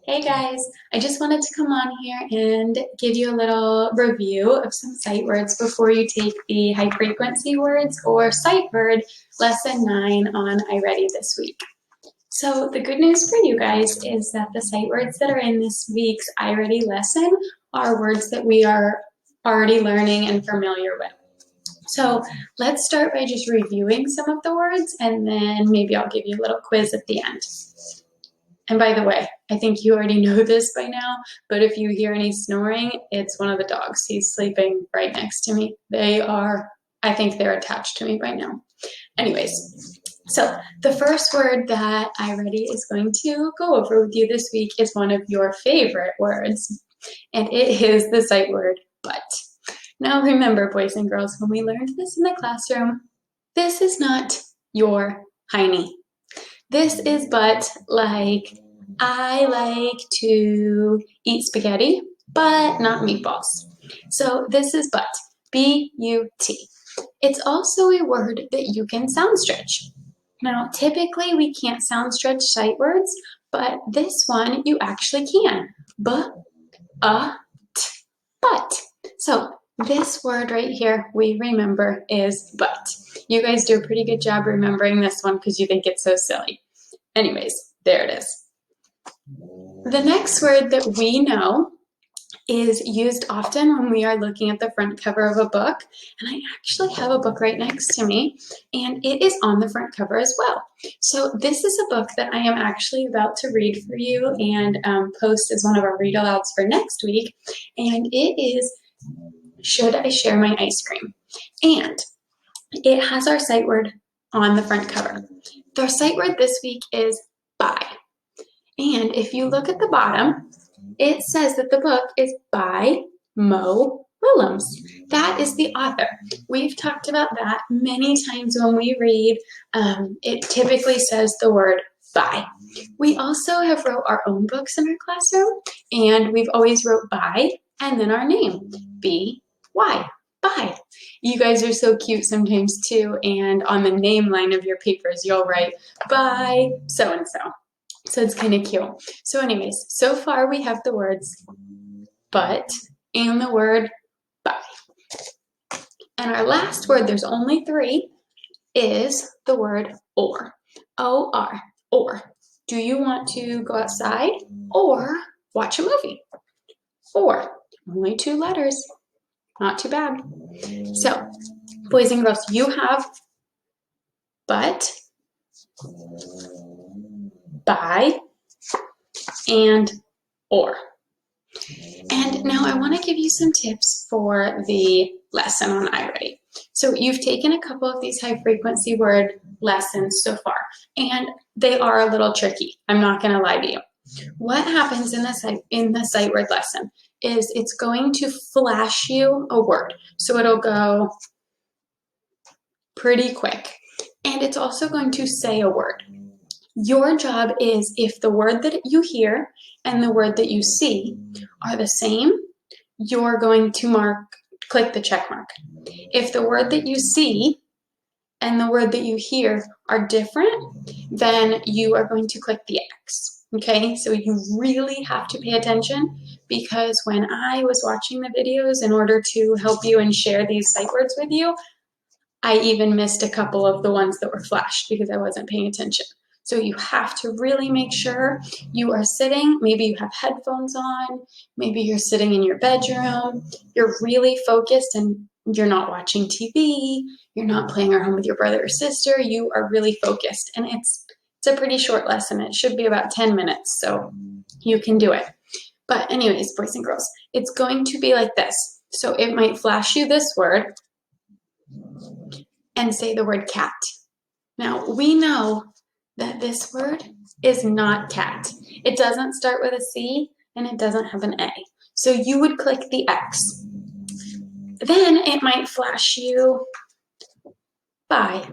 Hey guys, I just wanted to come on here and give you a little review of some sight words before you take the high frequency words or sight word lesson 9 on iReady this week. So the good news for you guys is that the sight words that are in this week's iReady lesson are words that we are already learning and familiar with. So let's start by just reviewing some of the words and then maybe I'll give you a little quiz at the end. And by the way, I think you already know this by now, but if you hear any snoring, it's one of the dogs. He's sleeping right next to me. I think they're attached to me by now. Anyways, so the first word that iReady is going to go over with you this week is one of your favorite words, and it is the sight word but. Now remember, boys and girls, when we learned this in the classroom, this is not your hiney. This is but like, I like to eat spaghetti, but not meatballs. So this is but, B-U-T. It's also a word that you can sound stretch. Now, typically we can't sound stretch sight words, but this one you actually can. B-a-t, but. So this word right here we remember is but. You guys do a pretty good job remembering this one because you think it's so silly. Anyways, there it is. The next word that we know is used often when we are looking at the front cover of a book, and I actually have a book right next to me, and it is on the front cover as well. So this is a book that I am actually about to read for you and post as one of our read alouds for next week, and it is Should I Share My Ice Cream? And it has our sight word on the front cover. The sight word this week is by. And if you look at the bottom, it says that the book is by Mo Willems. That is the author. We've talked about that many times when we read. It typically says the word by. We also have wrote our own books in our classroom, and we've always wrote by and then our name, B-Y. Bye. You guys are so cute sometimes too, and on the name line of your papers, you'll write by so-and-so. So it's kind of cute. So anyways, so far we have the words but and the word by. And our last word, there's only 3, is the word or. O-R, or. Do you want to go outside or watch a movie? Or. Only 2 letters. Not too bad. So, boys and girls, you have but, by, and or. And now I want to give you some tips for the lesson on iReady. So you've taken a couple of these high frequency word lessons so far, and they are a little tricky. I'm not going to lie to you. What happens in the sight word lesson is it's going to flash you a word. So it'll go pretty quick. And it's also going to say a word. Your job is, if the word that you hear and the word that you see are the same, you're going to click the check mark. If the word that you see and the word that you hear are different, then you are going to click the X. Okay, so you really have to pay attention, because when I was watching the videos in order to help you and share these sight words with you, I even missed a couple of the ones that were flashed because I wasn't paying attention. So you have to really make sure you are sitting, maybe you have headphones on, maybe you're sitting in your bedroom, you're really focused and you're not watching TV, you're not playing at home with your brother or sister, you are really focused. And it's a pretty short lesson. It should be about 10 minutes, so you can do it. But anyways, boys and girls, it's going to be like this. So it might flash you this word and say the word cat. Now, we know that this word is not cat. It doesn't start with a C and it doesn't have an A. So you would click the X. Then it might flash you by.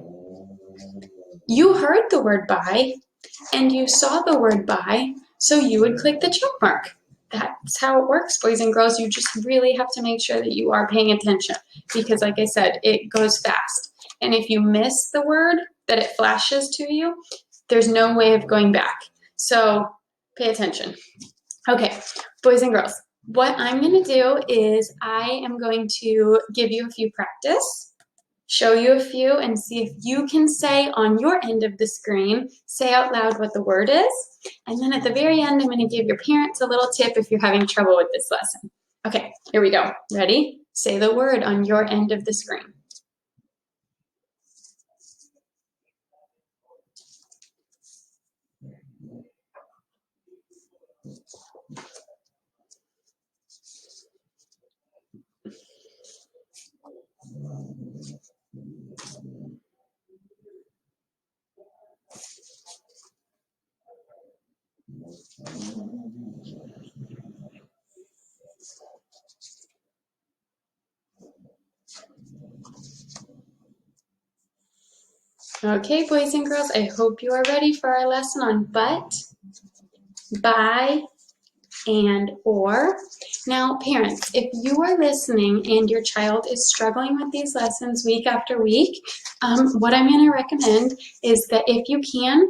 You heard the word by and you saw the word by, so you would click the check mark. That's how it works, boys and girls. You just really have to make sure that you are paying attention, because like I said, it goes fast. And if you miss the word that it flashes to you, there's no way of going back. So pay attention. Okay, boys and girls, what I'm going to do is I am going to give you a few practice, show you a few, and see if you can say on your end of the screen, say out loud what the word is. And then at the very end, I'm going to give your parents a little tip if you're having trouble with this lesson. Okay, here we go. Ready? Say the word on your end of the screen. Okay, boys and girls, I hope you are ready for our lesson on but, by, and or. Now, parents, if you are listening and your child is struggling with these lessons week after week, what I'm going to recommend is that if you can,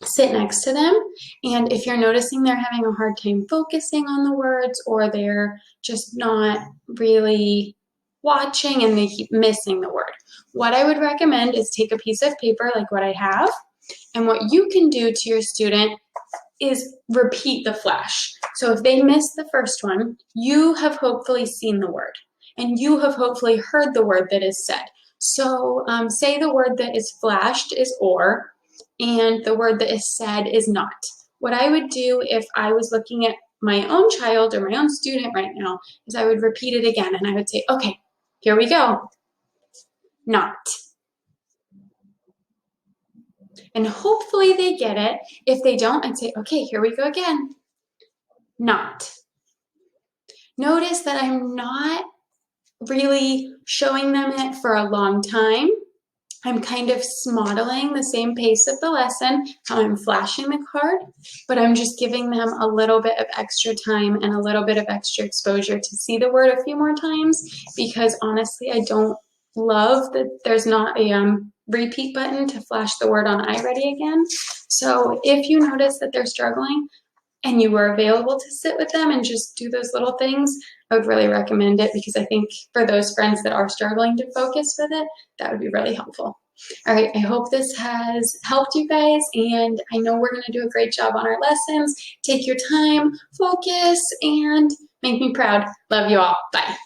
sit next to them, and if you're noticing they're having a hard time focusing on the words or they're just not really watching and they keep missing the word, what I would recommend is take a piece of paper like what I have, and what you can do to your student is repeat the flash. So if they miss the first one, you have hopefully seen the word and you have hopefully heard the word that is said. So say the word that is flashed is or, and the word that is said is not. What I would do if I was looking at my own child or my own student right now is I would repeat it again and I would say, okay, here we go. Not. And hopefully they get it. If they don't, I'd say, okay, here we go again. Not. Notice that I'm not really showing them it for a long time. I'm kind of modeling the same pace of the lesson, how I'm flashing the card, but I'm just giving them a little bit of extra time and a little bit of extra exposure to see the word a few more times, because honestly, I don't love that there's not a repeat button to flash the word on iReady again. So if you notice that they're struggling, and you were available to sit with them and just do those little things, I would really recommend it, because I think for those friends that are struggling to focus with it, that would be really helpful. All right, I hope this has helped you guys, and I know we're going to do a great job on our lessons. Take your time, focus, and make me proud. Love you all. Bye.